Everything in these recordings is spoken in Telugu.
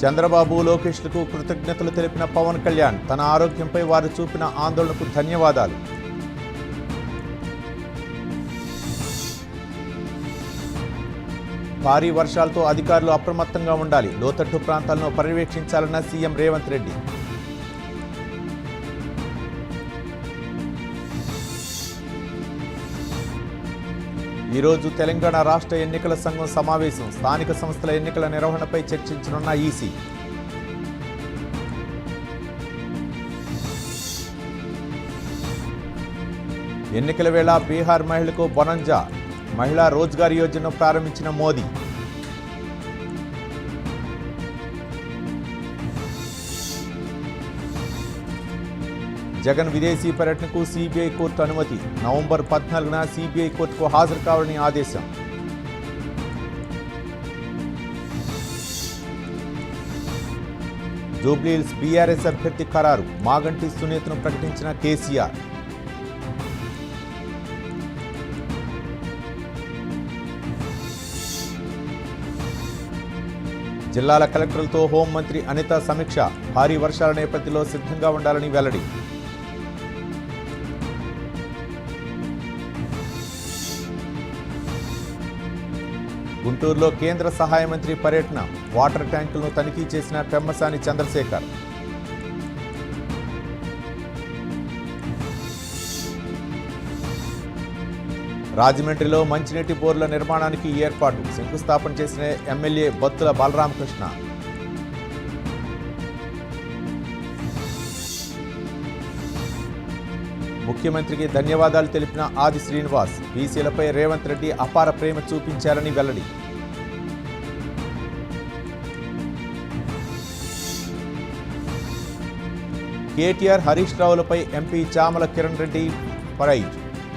చంద్రబాబు, లోకేష్లకు కృతజ్ఞతలు తెలిపిన పవన్ కళ్యాణ్ తన ఆరోగ్యంపై వారు చూపిన ఆందోళనకు ధన్యవాదాలు. భారీ వర్షాలతో అధికారులు అప్రమత్తంగా ఉండాలి. లోతట్టు ప్రాంతాలను పర్యవేక్షించాలన్న సీఎం రేవంత్ రెడ్డి. ఈరోజు తెలంగాణ రాష్ట్ర ఎన్నికల సంఘం సమావేశం. స్థానిక సంస్థల ఎన్నికల నిర్వహణపై చర్చించనున్న ఈసీ. ఎన్నికల వేళ బీహార్ మహిళకు బొనంజా మహిళా రోజ్గార్ యోజనను ప్రారంభించిన మోదీ. జగన్ విదేశీ పర్యటనకు సిబిఐ కోర్టు అనుమతి. నవంబర్ 14న సిబిఐ కోర్టుకు హాజరు కావాలని ఆదేశం. జూబ్లీహిల్స్ బీఆర్ఎస్ అభ్యర్థి ఖరారు. మాగంటి సునీతను ప్రకటించిన కేసీఆర్. జిల్లాల కలెక్టర్లతో హోంమంత్రి అనిత సమీక్ష. భారీ వర్షాల నేపథ్యంలో సిద్ధంగా ఉండాలని వెల్లడి. గుంటూరులో కేంద్ర సహాయ మంత్రి పర్యటన. వాటర్ ట్యాంకులను తనిఖీ చేసిన పెమ్మసాని చంద్రశేఖర్. రాజమండ్రిలో మంచినీటి బోర్ల నిర్మాణానికి ఏర్పాటు. శంకుస్థాపన చేసిన ఎమ్మెల్యే బత్తుల బలరామకృష్ణ. ముఖ్యమంత్రికి ధన్యవాదాలు తెలిపిన ఆది శ్రీనివాస్. బీసీలపై రేవంత్ రెడ్డి అపార ప్రేమ చూపించారని వెల్లడి. కేటీఆర్, హరీష్ రావులపై ఎంపీ చామల కిరణ్ రెడ్డి ఫైర్.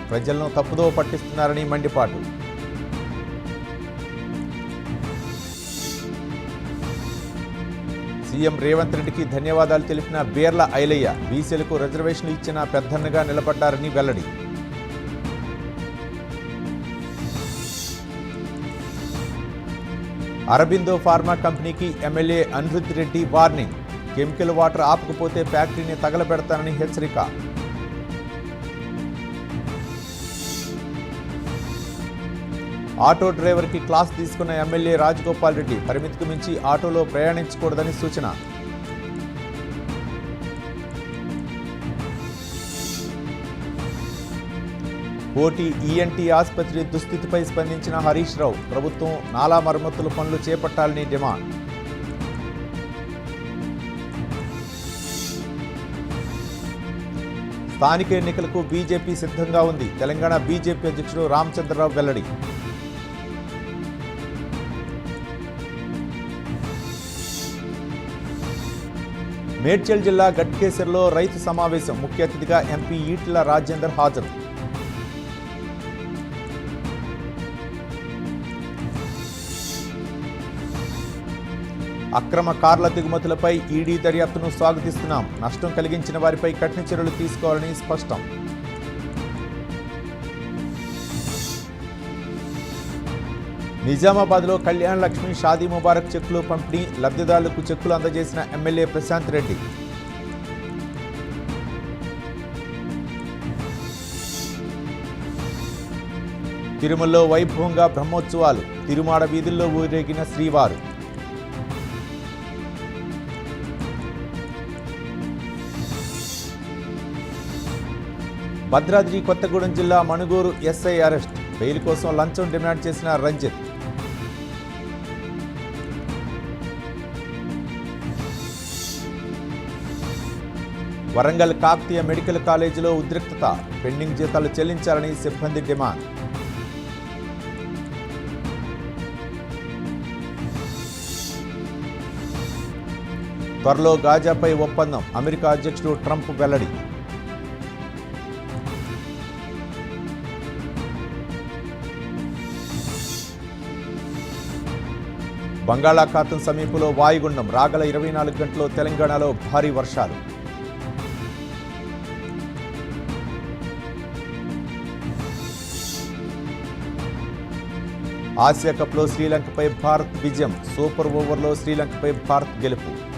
ప్రజలను తప్పుదో పట్టిస్తున్నారని మండిపాటు. సీఎం రేవంత్ రెడ్డికి ధన్యవాదాలు తెలిపిన బీర్ల ఐలయ్య. బీసీలకు రిజర్వేషన్లు ఇచ్చిన పెద్దన్నగా నిలబడ్డారని వెల్లడి. అరబిందో ఫార్మా కంపెనీకి MLA Anirudh Reddy warning. Chemical water ఆపకపోతే ఫ్యాక్టరీని తగలబెడతానని హెచ్చరిక. ఆటో డ్రైవర్కి క్లాస్ తీసుకున్న ఎమ్మెల్యే రాజగోపాల్ రెడ్డి. పరిమితికి మించి ఆటోలో ప్రయాణించకూడదని సూచన. కోటి ఈఎన్టీ ఆసుపత్రి దుస్థితిపై స్పందించిన హరీష్ రావు. ప్రభుత్వం నాలా మరమ్మతుల పనులు చేపట్టాలని డిమాండ్. స్థానిక ఎన్నికలకు బీజేపీ సిద్ధంగా ఉంది. తెలంగాణ బీజేపీ అధ్యక్షుడు రామచంద్రరావు వెల్లడి. మేడ్చల్ జిల్లా గట్కేసర్లో రైతు సమావేశం. ముఖ్య అతిథిగా ఎంపీ ఈటెల రాజేందర్ హాజరు. అక్రమ కార్ల దిగుమతులపై ఈడీ దర్యాప్తును స్వాగతిస్తున్నాం. నష్టం కలిగించిన వారిపై కఠిన చర్యలు తీసుకోవాలని స్పష్టం. నిజామాబాద్లో కళ్యాణ్ లక్ష్మి షాదీ ముబారక్ చెక్కులు పంపిణీ. లబ్ధిదారులకు చెక్కులు అందజేసిన ఎమ్మెల్యే ప్రశాంత్ రెడ్డి. తిరుమలలో వైభవంగా బ్రహ్మోత్సవాలు. తిరుమాడ వీధుల్లో ఊరేగిన శ్రీవారు. భద్రాద్రి కొత్తగూడెం జిల్లా మణుగూరు ఎస్ఐ అరెస్ట్. బెయిల్ కోసం లంచం డిమాండ్ చేసిన రంజిత్. వరంగల్ కాకతీయ మెడికల్ కాలేజీలో ఉద్రిక్తత. పెండింగ్ జీతాలు చెల్లించాలని సిబ్బంది డిమాండ్. త్వరలో గాజాపై ఒప్పందం. అమెరికా అధ్యక్షుడు ట్రంప్ వెల్లడి. బంగాళాఖాతం సమీపంలో వాయుగుండం. రాగల 24 గంటల్లో తెలంగాణలో భారీ వర్షాలు. ఆసియా కప్లో శ్రీలంకపై భారత్ విజయం. సూపర్ ఓవర్లో శ్రీలంకపై భారత్ గెలుపు.